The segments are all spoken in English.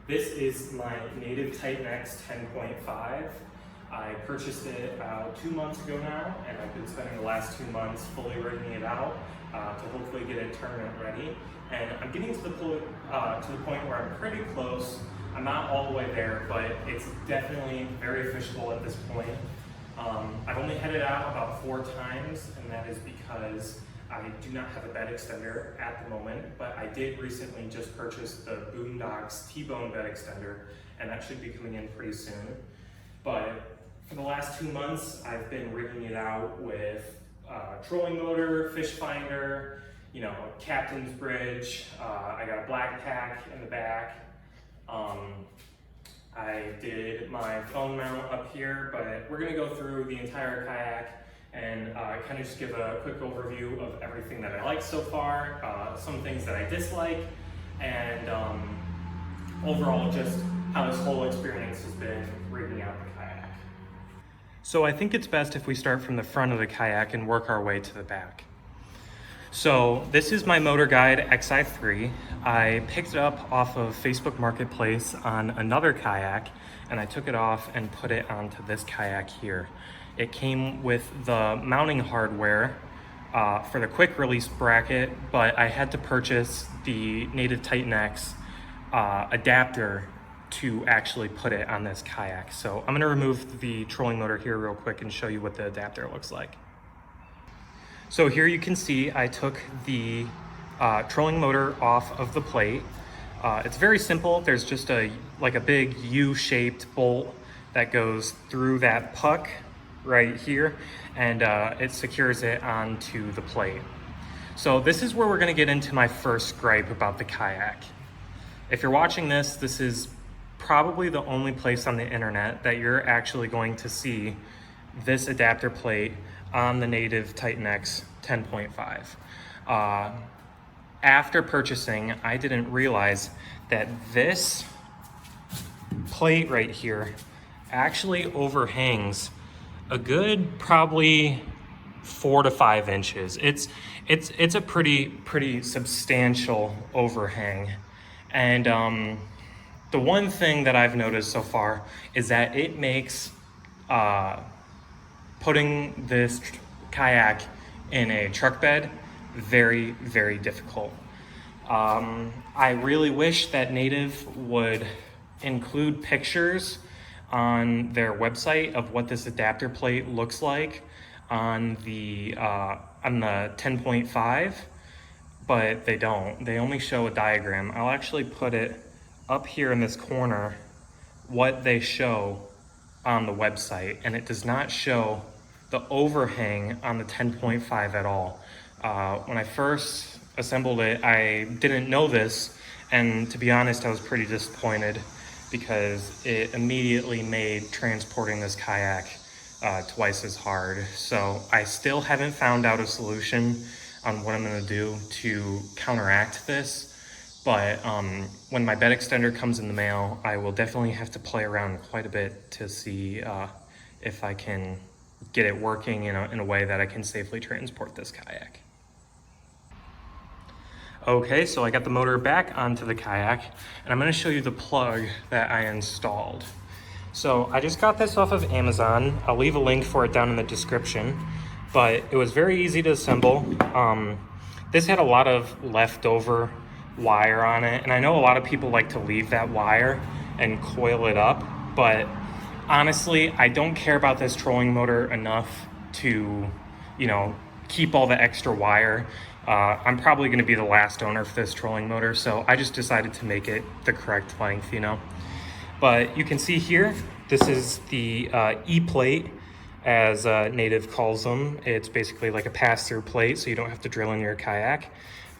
This is my Native Titan X 10.5. I purchased it about 2 months ago now, and I've been spending the last 2 months fully rigging it out to hopefully get it tournament ready. And I'm getting to the point where I'm pretty close. I'm not all the way there, but it's definitely very fishable at this point. I've only had it out about 4 times, and that is because I do not have a bed extender at the moment, but I did recently just purchase the Boondocks T-Bone bed extender, and that should be coming in pretty soon. But for the last 2 months, I've been rigging it out with trolling motor, fish finder, captain's bridge. I got a black pack in the back. I did my phone mount up here, but we're gonna go through the entire kayak and kind of just give a quick overview of everything that I like so far, some things that I dislike, and overall just how this whole experience has been rigging out the kayak. So I think it's best if we start from the front of the kayak and work our way to the back. So this is my Motor Guide XI3. I picked it up off of Facebook Marketplace on another kayak, and I took it off and put it onto this kayak here. It came with the mounting hardware for the quick release bracket, but I had to purchase the Native Titan X adapter to actually put it on this kayak. So I'm gonna remove the trolling motor here real quick and show you what the adapter looks like. So here you can see I took the trolling motor off of the plate. It's very simple. There's just a big U-shaped bolt that goes through that puck right here, and it secures it onto the plate. So this is where we're gonna get into my first gripe about the kayak. If you're watching this, this is probably the only place on the internet that you're actually going to see this adapter plate on the Native Titan X 10.5. After purchasing, I didn't realize that this plate right here actually overhangs a good probably 4 to 5 inches. It's a pretty substantial overhang. And the one thing that I've noticed so far is that it makes putting this kayak in a truck bed very, very difficult. I really wish that Native would include pictures on their website of what this adapter plate looks like on the 10.5, but they don't. They only show a diagram. I'll actually put it up here in this corner, what they show on the website, and it does not show the overhang on the 10.5 at all. When I first assembled it, I didn't know this, and to be honest, I was pretty disappointed because it immediately made transporting this kayak twice as hard. So I still haven't found out a solution on what I'm gonna do to counteract this. But when my bed extender comes in the mail, I will definitely have to play around quite a bit to see if I can get it working in a way that I can safely transport this kayak. Okay, so I got the motor back onto the kayak, and I'm gonna show you the plug that I installed. So I just got this off of Amazon. I'll leave a link for it down in the description, but it was very easy to assemble. This had a lot of leftover wire on it, and I know a lot of people like to leave that wire and coil it up, but honestly, I don't care about this trolling motor enough to, keep all the extra wire. I'm probably gonna be the last owner for this trolling motor, so I just decided to make it the correct length, But you can see here, this is the E-plate, as Native calls them. It's basically like a pass-through plate, so you don't have to drill in your kayak.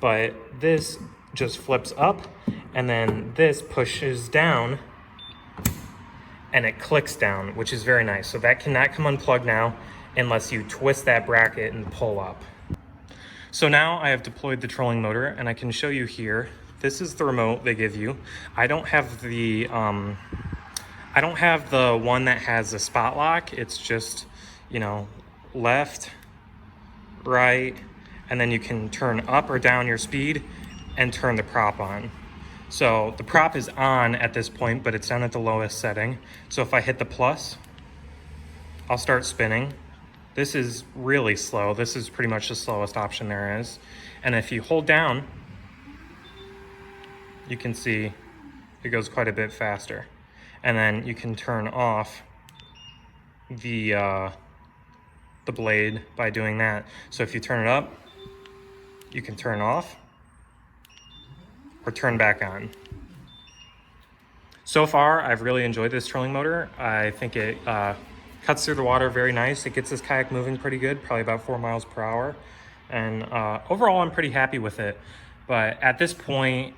But this just flips up, and then this pushes down, and it clicks down, which is very nice. So that cannot come unplugged now unless you twist that bracket and pull up. So now I have deployed the trolling motor, and I can show you here. This is the remote they give you. I don't have the one that has a spot lock. It's just, left, right, and then you can turn up or down your speed and turn the prop on. So the prop is on at this point, but it's down at the lowest setting. So if I hit the plus, I'll start spinning. This is really slow. This is pretty much the slowest option there is. And if you hold down, you can see it goes quite a bit faster. And then you can turn off the blade by doing that. So if you turn it up, you can turn off or turn back on. So far, I've really enjoyed this trolling motor. I think it cuts through the water very nice. It gets this kayak moving pretty good, probably about 4 miles per hour. And overall, I'm pretty happy with it. But at this point,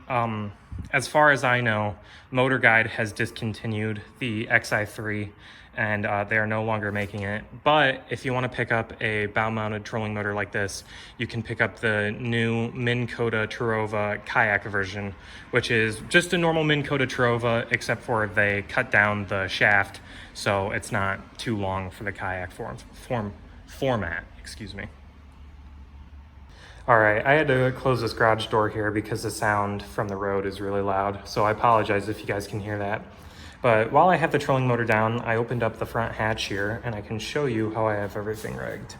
as far as I know, Motor Guide has discontinued the XI3 and they are no longer making it. But if you want to pick up a bow-mounted trolling motor like this, you can pick up the new Minn Kota Terrova kayak version, which is just a normal Minn Kota Terrova, except for they cut down the shaft, so it's not too long for the kayak format, excuse me. All right, I had to close this garage door here because the sound from the road is really loud, so I apologize if you guys can hear that. But while I have the trolling motor down, I opened up the front hatch here and I can show you how I have everything rigged.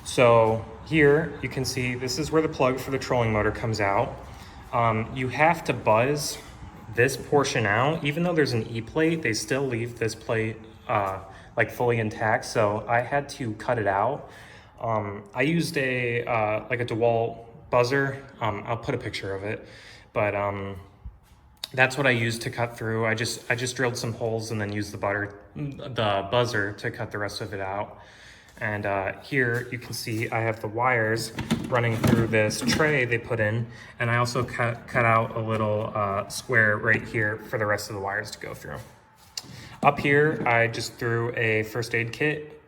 So here you can see this is where the plug for the trolling motor comes out. You have to buzz this portion out. Even though there's an E-plate, they still leave this plate like fully intact, so I had to cut it out. I used a like a DeWalt buzzer. I'll put a picture of it, but that's what I used to cut through. I just drilled some holes and then used the buzzer to cut the rest of it out. And here you can see I have the wires running through this tray they put in, and I also cut out a little square right here for the rest of the wires to go through. Up here, I just threw a first aid kit.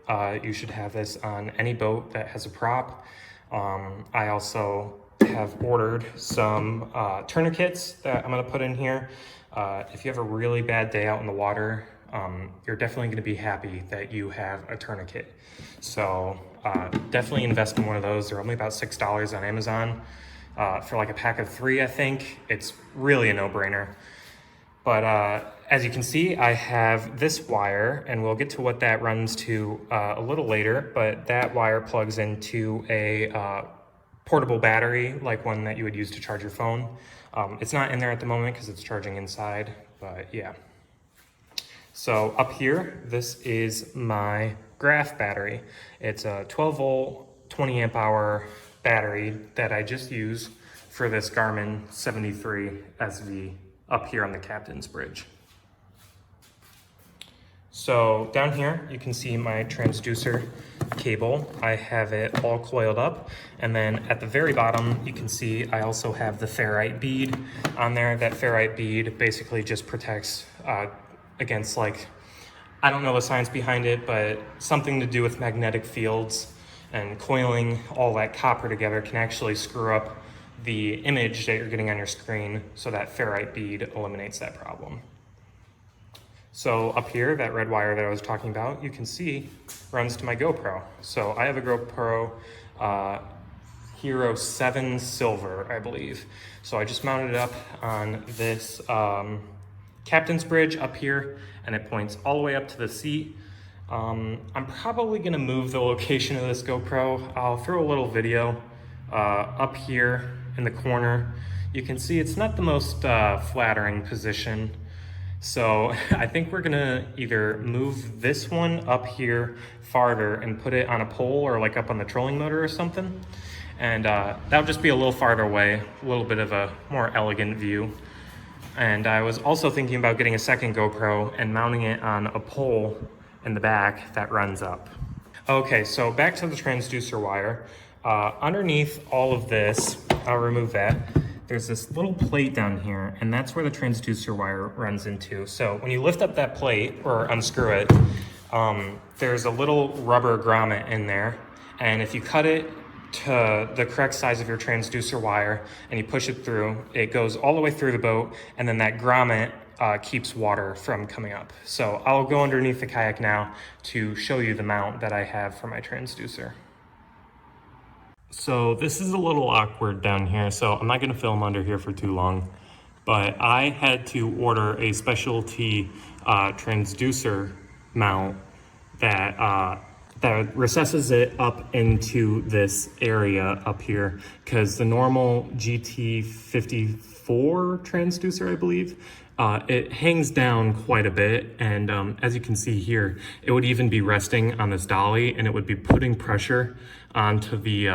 You should have this on any boat that has a prop. I also have ordered some tourniquets that I'm gonna put in here. If you have a really bad day out in the water, you're definitely gonna be happy that you have a tourniquet. So definitely invest in one of those. They're only about $6 on Amazon for like a pack of 3, I think. It's really a no-brainer. But as you can see, I have this wire, and we'll get to what that runs to a little later, but that wire plugs into a portable battery, like one that you would use to charge your phone. It's not in there at the moment because it's charging inside, but yeah. So up here, this is my graph battery. It's a 12 volt, 20 amp hour battery that I just use for this Garmin 73 SV up here on the captain's bridge. So down here, you can see my transducer cable. I have it all coiled up. And then at the very bottom, you can see I also have the ferrite bead on there. That ferrite bead basically just protects against, like, I don't know the science behind it, but something to do with magnetic fields, and coiling all that copper together can actually screw up the image that you're getting on your screen, so that ferrite bead eliminates that problem. So up here, that red wire that I was talking about, you can see runs to my GoPro. So I have a GoPro Hero 7 Silver, I believe. So I just mounted it up on this captain's bridge up here, and it points all the way up to the seat. I'm probably gonna move the location of this GoPro. I'll throw a little video up here in the corner. You can see it's not the most flattering position. So I think we're gonna either move this one up here farther and put it on a pole, or like up on the trolling motor or something. And that'll just be a little farther away, a little bit of a more elegant view. And I was also thinking about getting a second GoPro and mounting it on a pole in the back that runs up. Okay, so back to the transducer wire. Underneath all of this, I'll remove that. There's this little plate down here, and that's where the transducer wire runs into. So when you lift up that plate or unscrew it, there's a little rubber grommet in there. And if you cut it to the correct size of your transducer wire and you push it through, it goes all the way through the boat, and then that grommet keeps water from coming up. So I'll go underneath the kayak now to show you the mount that I have for my transducer. So this is a little awkward down here, so I'm not gonna film under here for too long. but I had to order a specialty transducer mount that recesses it up into this area up here, because the normal GT54 transducer, I believe, it hangs down quite a bit, and as you can see here, it would even be resting on this dolly, and it would be putting pressure onto the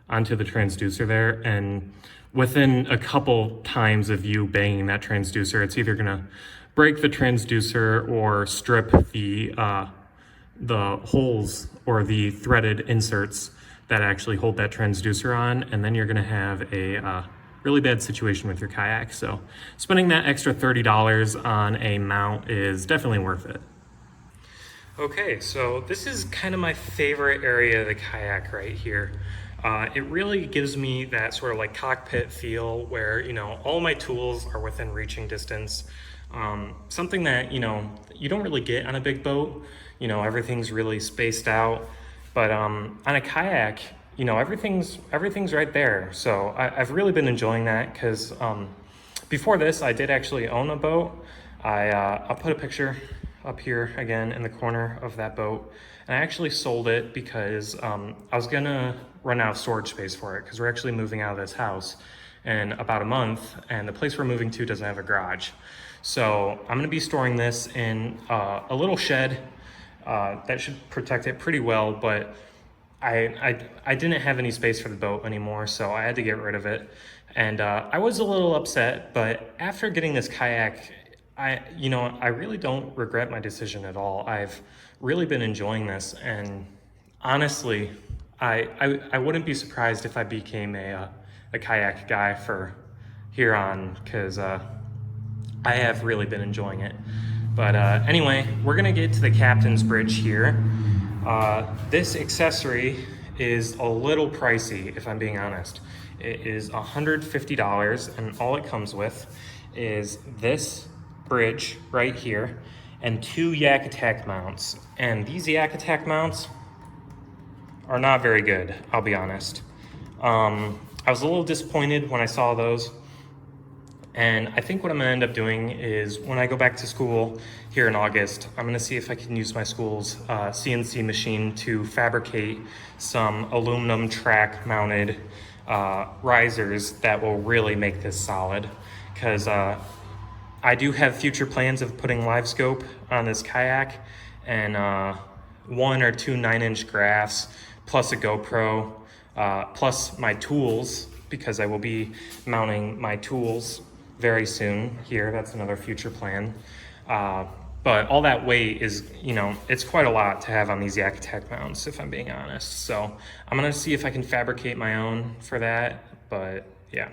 transducer there, and within a couple times of you banging that transducer, it's either gonna break the transducer or strip the holes or the threaded inserts that actually hold that transducer on, and then you're gonna have a really bad situation with your kayak. So spending that extra $30 on a mount is definitely worth it. Okay, so this is kind of my favorite area of the kayak right here. It really gives me that sort of like cockpit feel where, you know, all my tools are within reaching distance. Something that, you know, you don't really get on a big boat. You know, everything's really spaced out. But on a kayak, you know, everything's right there. So I've really been enjoying that, because before this, I did actually own a boat. I'll put a picture up here again in the corner of that boat. And I actually sold it because I was gonna run out of storage space for it, because we're actually moving out of this house in about a month, and the place we're moving to doesn't have a garage. So I'm gonna be storing this in a little shed that should protect it pretty well, but I didn't have any space for the boat anymore, so I had to get rid of it. And I was a little upset, but after getting this kayak, I really don't regret my decision at all. I've really been enjoying this, and honestly, I wouldn't be surprised if I became a kayak guy for here on, because I have really been enjoying it. But anyway, we're gonna get to the captain's bridge here. This accessory is a little pricey, if I'm being honest. It is $150, and all it comes with is this bridge right here and 2 Yak Attack mounts. And these Yak Attack mounts are not very good, I'll be honest. I was a little disappointed when I saw those. And I think what I'm gonna end up doing is, when I go back to school here in August, I'm gonna see if I can use my school's CNC machine to fabricate some aluminum track mounted risers that will really make this solid. Because I do have future plans of putting live scope on this kayak, and 1 or 2 9-inch graphs, plus a GoPro, plus my tools, because I will be mounting my tools very soon here. That's another future plan. But all that weight is, you know, it's quite a lot to have on these Yak Attack mounts, if I'm being honest. So I'm gonna see if I can fabricate my own for that, but yeah.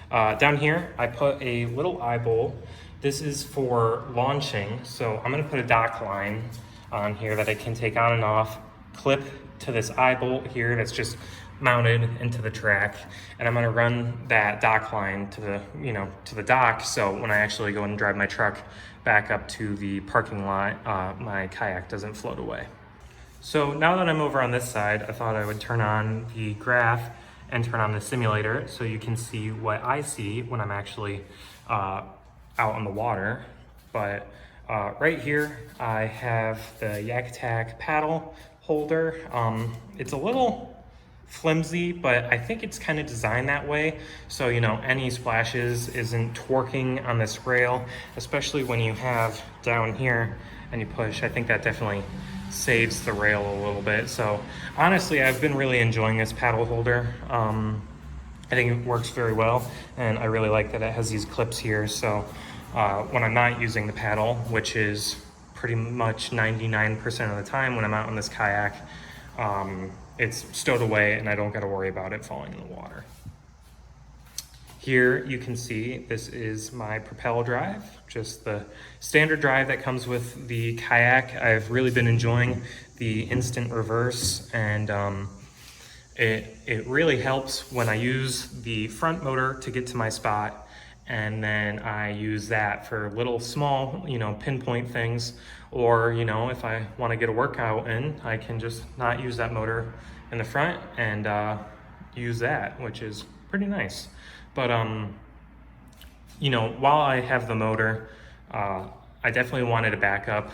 Down here, I put a little eye bowl. This is for launching, so I'm gonna put a dock line on here that I can take on and off, clip to this eye bolt here that's just mounted into the track, and I'm gonna run that dock line to the, you know, to the dock, so when I actually go and drive my truck back up to the parking lot, my kayak doesn't float away. So now that I'm over on this side, I thought I would turn on the graph and turn on the simulator so you can see what I see when I'm actually out on the water. But right here, I have the Yak Attack paddle holder. It's a little flimsy, but I think it's kind of designed that way, so, you know, any splashes isn't torquing on this rail, especially when you have down here and you push. I think that definitely saves the rail a little bit. So honestly, I've been really enjoying this paddle holder. I think it works very well, and I really like that it has these clips here, so when I'm not using the paddle, which is pretty much 99% of the time when I'm out on this kayak, it's stowed away and I don't got to worry about it falling in the water. Here you can see this is my propel drive, just the standard drive that comes with the kayak. I've really been enjoying the instant reverse, and it really helps when I use the front motor to get to my spot, and then I use that for little small, you know, pinpoint things. Or, you know, if I want to get a workout in, I can just not use that motor in the front and use that, which is pretty nice. But you know, while I have the motor, I definitely wanted a backup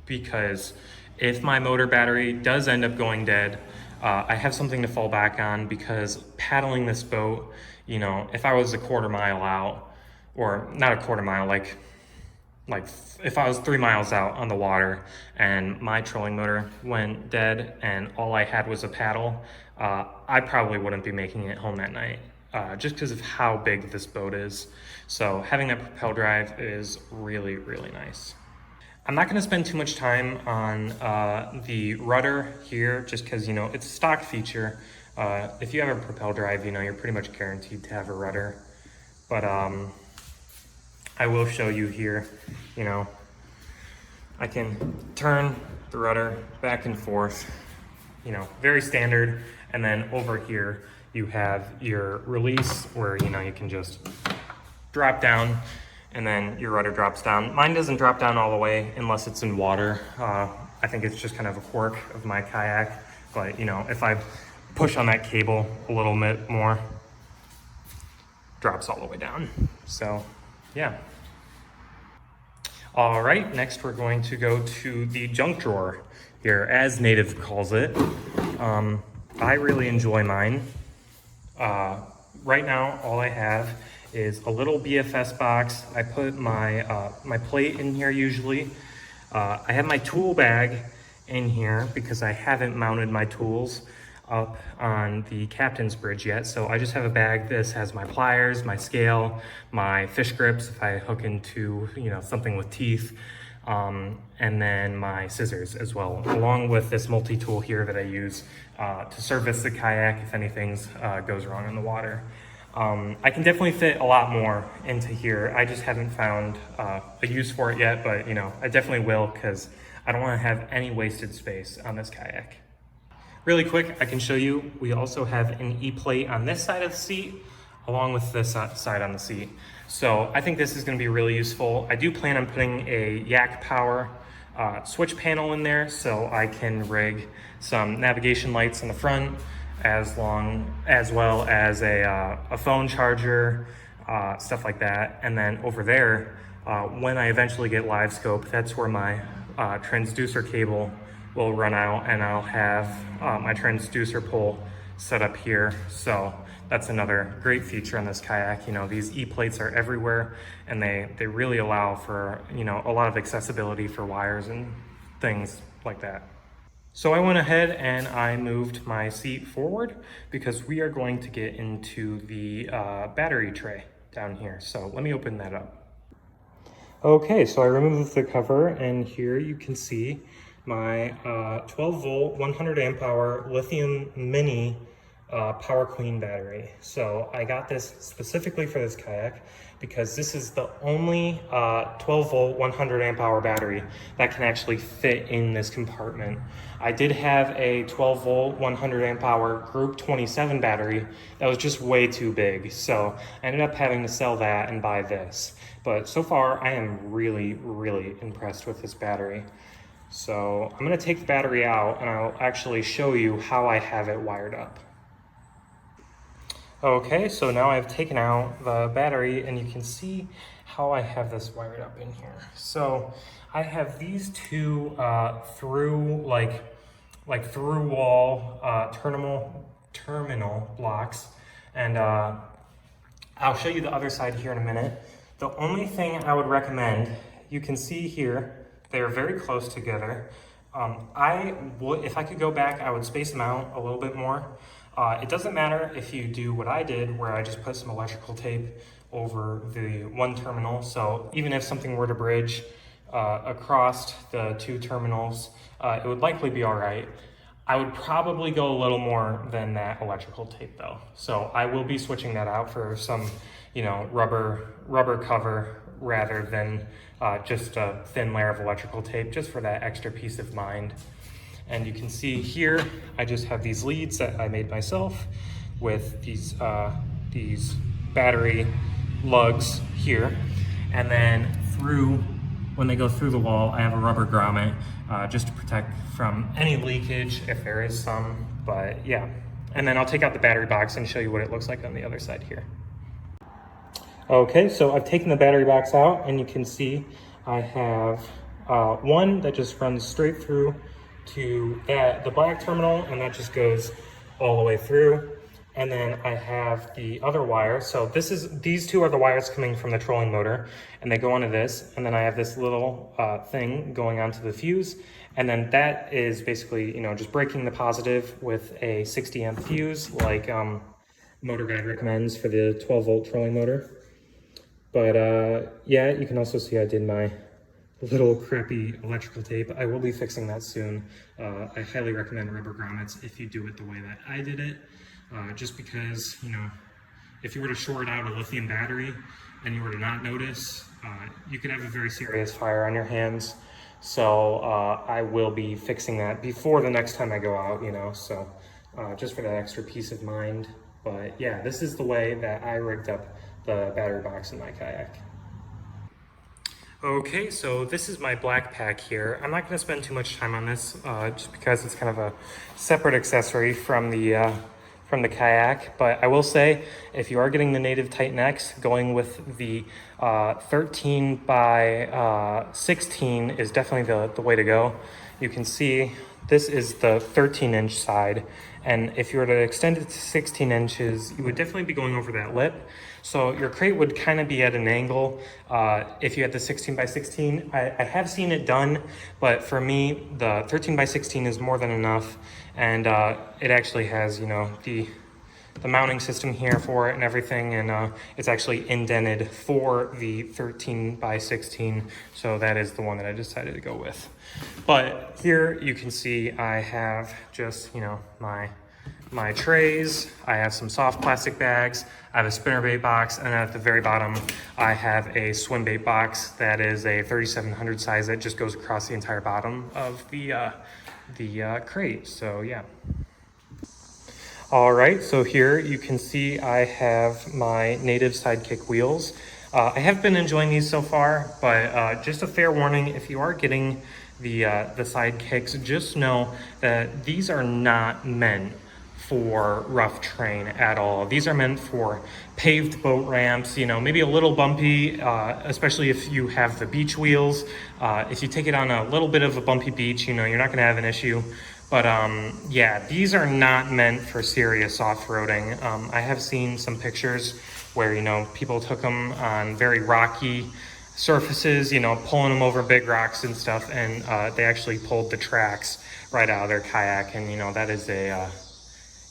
because if my motor battery does end up going dead, I have something to fall back on because paddling this boat, you know, if I was a quarter mile out, or not a quarter mile, like if I was 3 miles out on the water and my trolling motor went dead and all I had was a paddle, I probably wouldn't be making it home that night, just because of how big this boat is. So having that propel drive is really, really nice. I'm not going to spend too much time on the rudder here, just because, you know, it's a stock feature. If you have a propel drive, you know, you're pretty much guaranteed to have a rudder. But I will show you here, you know, I can turn the rudder back and forth, you know, very standard. And then over here, you have your release where, you know, you can just drop down and then your rudder drops down. Mine doesn't drop down all the way unless it's in water. I think it's just kind of a quirk of my kayak. But, you know, if I push on that cable a little bit more, drops all the way down. So, yeah. All right, next we're going to go to the junk drawer here, as Native calls it. I really enjoy mine. Right now, all I have is a little BFS box. I put my my plate in here usually. I have my tool bag in here because I haven't mounted my tools up on the captain's bridge yet. So I just have a bag. This has my pliers, my scale, my fish grips if I hook into, you know, something with teeth, and then my scissors as well, along with this multi-tool here that I use to service the kayak if anything goes wrong in the water. I can definitely fit a lot more into here. I just haven't found a use for it yet, but, you know, I definitely will because I don't want to have any wasted space on this kayak. Really quick, I can show you, we also have an E-plate on this side of the seat, along with this side on the seat. So I think this is gonna be really useful. I do plan on putting a Yak Power switch panel in there so I can rig some navigation lights in the front, as well as a phone charger, stuff like that. And then over there, when I eventually get live scope, that's where my transducer cable will run out, and I'll have my transducer pole set up here. So that's another great feature on this kayak. You know, these E-plates are everywhere, and they really allow for, you know, a lot of accessibility for wires and things like that. So I went ahead and I moved my seat forward because we are going to get into the battery tray down here. So let me open that up. Okay, so I removed the cover, and here you can see my 12 volt, 100 amp hour lithium mini Power Queen battery. So I got this specifically for this kayak because this is the only 12 volt, 100 amp hour battery that can actually fit in this compartment. I did have a 12 volt, 100 amp hour Group 27 battery that was just way too big. So I ended up having to sell that and buy this. But so far, I am really, really impressed with this battery. So I'm gonna take the battery out and I'll actually show you how I have it wired up. Okay, so now I've taken out the battery and you can see how I have this wired up in here. So I have these two through wall terminal blocks, and I'll show you the other side here in a minute. The only thing I would recommend, you can see here, they're very close together. If I could go back, I would space them out a little bit more. It doesn't matter if you do what I did, where I just put some electrical tape over the one terminal. So even if something were to bridge across the two terminals, it would likely be all right. I would probably go a little more than that electrical tape though. So I will be switching that out for some, you know, rubber cover rather than just a thin layer of electrical tape, just for that extra peace of mind. And you can see here, I just have these leads that I made myself with these battery lugs here. And then when they go through the wall, I have a rubber grommet just to protect from any leakage if there is some, but yeah. And then I'll take out the battery box and show you what it looks like on the other side here. Okay, so I've taken the battery box out and you can see I have one that just runs straight through to the black terminal, and that just goes all the way through. And then I have the other wire. So these two are the wires coming from the trolling motor, and they go onto this. And then I have this little thing going onto the fuse. And then that is basically, just breaking the positive with a 60 amp fuse, like Motor Guide recommends for the 12 volt trolling motor. But yeah, you can also see I did my little crappy electrical tape. I will be fixing that soon. I highly recommend rubber grommets if you do it the way that I did it. Just because, if you were to short out a lithium battery and you were to not notice, you could have a very serious fire on your hands. So I will be fixing that before the next time I go out, so just for that extra peace of mind. But yeah, this is the way that I rigged up the battery box in my kayak. Okay, so this is my black pack here. I'm not going to spend too much time on this, just because it's kind of a separate accessory from the kayak. But I will say, if you are getting the Native Titan X, going with the 13 by 16 is definitely the way to go. You can see this is the 13-inch side, and if you were to extend it to 16 inches, you would definitely be going over that lip. So your crate would kind of be at an angle if you had the 16 by 16. I have seen it done, but for me, the 13 by 16 is more than enough, and it actually has, the mounting system here for it and everything, and it's actually indented for the 13 by 16, so that is the one that I decided to go with. But here you can see I have just, my trays, I have some soft plastic bags, I have a spinnerbait box, and at the very bottom I have a swim bait box that is a 3700 size that just goes across the entire bottom of the crate. So yeah. All right, so here you can see I have my Native Sidekick wheels. I have been enjoying these so far, but just a fair warning, if you are getting the Sidekicks, just know that these are not meant for rough terrain at all. These are meant for paved boat ramps, maybe a little bumpy, especially if you have the beach wheels. If you take it on a little bit of a bumpy beach, you're not gonna have an issue. But yeah, these are not meant for serious off-roading. I have seen some pictures where, people took them on very rocky surfaces, pulling them over big rocks and stuff, and they actually pulled the tracks right out of their kayak, and that is a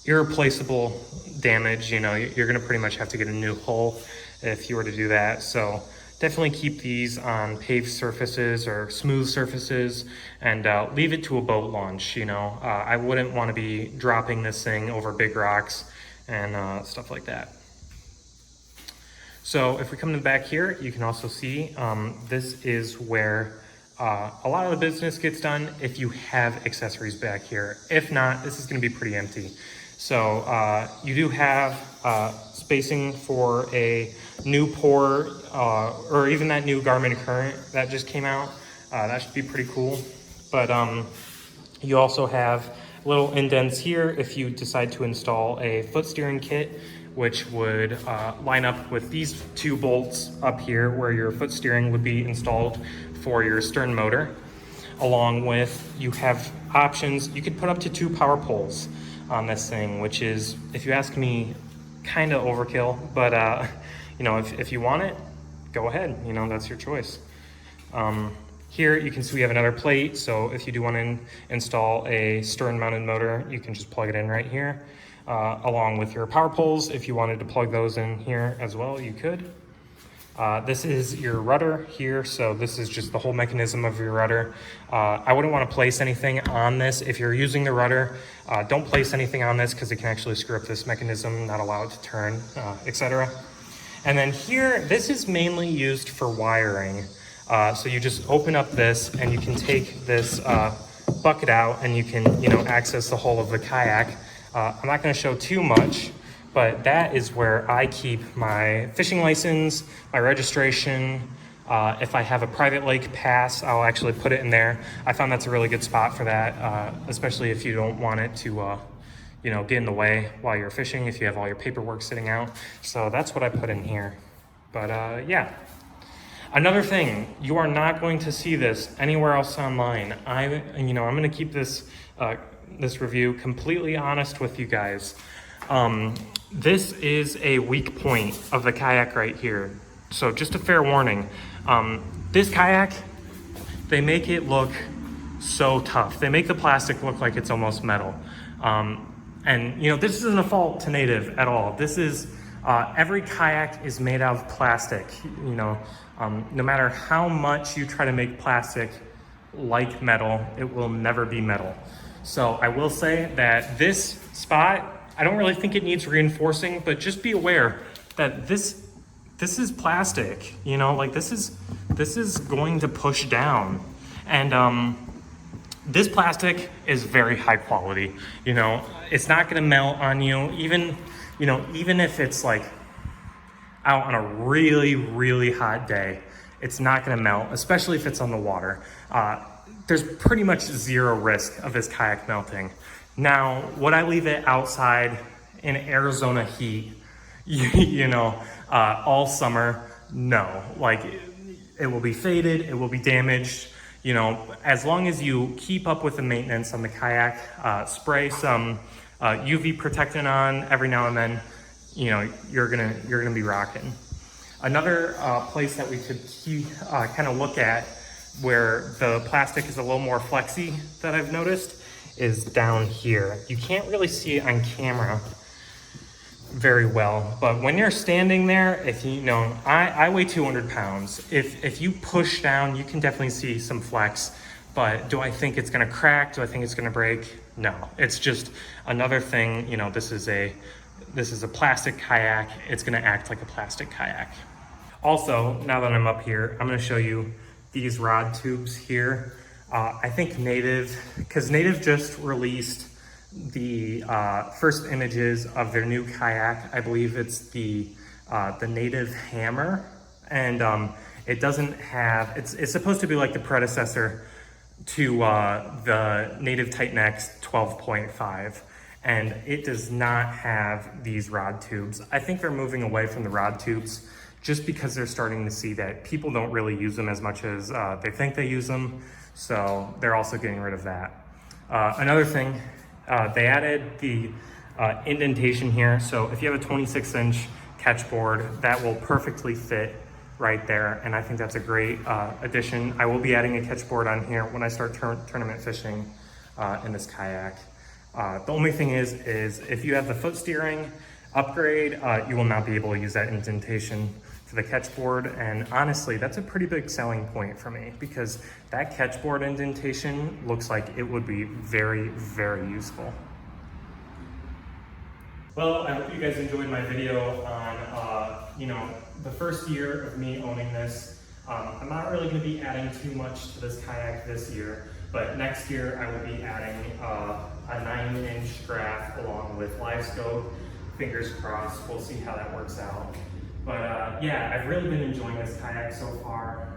irreplaceable damage. You're gonna pretty much have to get a new hull if you were to do that. So definitely keep these on paved surfaces or smooth surfaces, and leave it to a boat launch. I wouldn't want to be dropping this thing over big rocks and stuff like that. So if we come to the back here, you can also see this is where a lot of the business gets done if you have accessories back here. If not, this is going to be pretty empty. So you do have spacing for a new pour, or even that new Garmin Current that just came out. That should be pretty cool. But you also have little indents here if you decide to install a foot steering kit, which would line up with these two bolts up here where your foot steering would be installed for your stern motor. Along with, you have options. You could put up to 2 power poles on this thing, which is, if you ask me, kind of overkill, but if you want it, go ahead, that's your choice. Here you can see we have another plate, so if you do want to install a stern mounted motor, you can just plug it in right here, along with your power poles. If you wanted to plug those in here as well, you could. This is your rudder here, so this is just the whole mechanism of your rudder. I wouldn't want to place anything on this. If you're using the rudder, don't place anything on this because it can actually screw up this mechanism, not allow it to turn, etc. And then here, this is mainly used for wiring. So you just open up this and you can take this bucket out and you can, access the hull of the kayak. I'm not going to show too much, but that is where I keep my fishing license, my registration. If I have a private lake pass, I'll actually put it in there. I found that's a really good spot for that, especially if you don't want it to, get in the way while you're fishing, if you have all your paperwork sitting out. So that's what I put in here. But yeah. Another thing, you are not going to see this anywhere else online. I'm going to keep this this review completely honest with you guys. This is a weak point of the kayak right here. So just a fair warning. This kayak, they make it look so tough. They make the plastic look like it's almost metal. And this isn't a fault to Native at all. This is, every kayak is made out of plastic. No matter how much you try to make plastic like metal, it will never be metal. So I will say that this spot, I don't really think it needs reinforcing, but just be aware that this is plastic, like this is going to push down. And this plastic is very high quality. It's not gonna melt on you, even if it's like out on a really, really hot day, it's not gonna melt, especially if it's on the water. There's pretty much zero risk of this kayak melting. Now, would I leave it outside in Arizona heat, all summer? No, like it will be faded, it will be damaged. As long as you keep up with the maintenance on the kayak, spray some UV protectant on every now and then, you're gonna be rocking. Another place that we could kind of look at where the plastic is a little more flexy that I've noticed is down here. You can't really see it on camera very well, but when you're standing there, if I weigh 200 pounds. If you push down, you can definitely see some flex, but do I think it's gonna crack? Do I think it's gonna break? No, it's just another thing. This is a plastic kayak. It's gonna act like a plastic kayak. Also, now that I'm up here, I'm gonna show you these rod tubes here. I think Native just released the first images of their new kayak. I believe it's the Native Hammer, and it doesn't have, it's supposed to be like the predecessor to the Native Titan X 12.5, and it does not have these rod tubes. I think they're moving away from the rod tubes just because they're starting to see that people don't really use them as much as they think they use them, so they're also getting rid of that. Another thing, they added the indentation here, so if you have a 26-inch catchboard, that will perfectly fit right there, and I think that's a great addition. I will be adding a catchboard on here when I start tournament fishing in this kayak. The only thing is if you have the foot steering upgrade, you will not be able to use that indentation for the catchboard, and honestly, that's a pretty big selling point for me because that catchboard indentation looks like it would be very, very useful. Well, I hope you guys enjoyed my video on, the first year of me owning this. I'm not really going to be adding too much to this kayak this year, but next year I will be adding a 9-inch strap along with live scope. Fingers crossed, we'll see how that works out. But yeah, I've really been enjoying this kayak so far.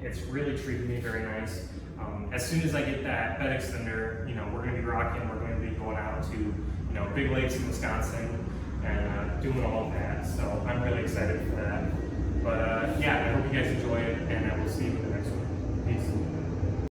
It's really treated me very nice. As soon as I get that bed extender, we're going to be rocking. We're going to be going out to big lakes in Wisconsin and doing all of that. So I'm really excited for that. But yeah, I hope you guys enjoy it, and I will see you in the next one. Peace.